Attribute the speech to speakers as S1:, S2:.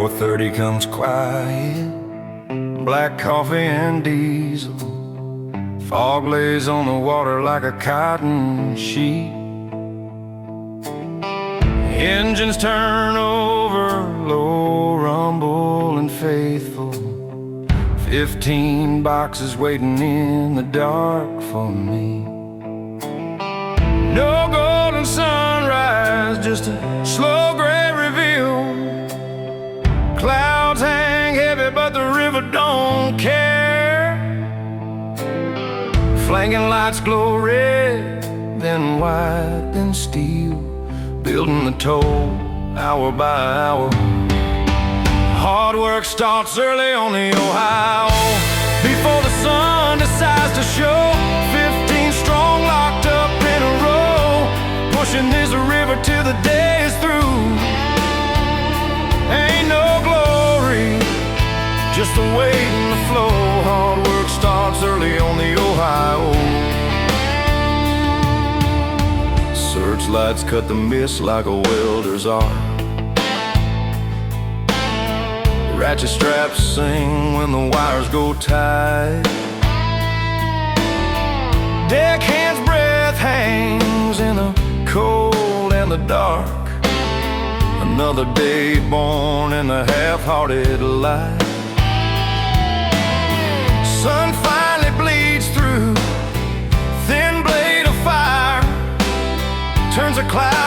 S1: 4:30 comes quiet, black coffee and diesel. Fog lays on the water like a cotton sheet. Engines turn over, low rumble and faithful. 15 boxes waiting in the dark for me. No golden sunrise, just a slow gray reveal. Clouds hang heavy, but the river don't care. Flanking lights glow red, then white, then steel, building the toll hour by hour. Hard work starts early on the Ohio, before the sun decides to show. 15 strong locked up in a row, pushing this river till the day is through. Ain't no glory, just the weight and the flow. Hard work starts early on the Ohio. Searchlights cut the mist like a welder's art. Ratchet straps sing when the wires go tight. Deckhand's breath hangs in the cold and the dark. Another day born in the half-hearted light. Sun finally bleeds through, thin blade of fire turns a cloud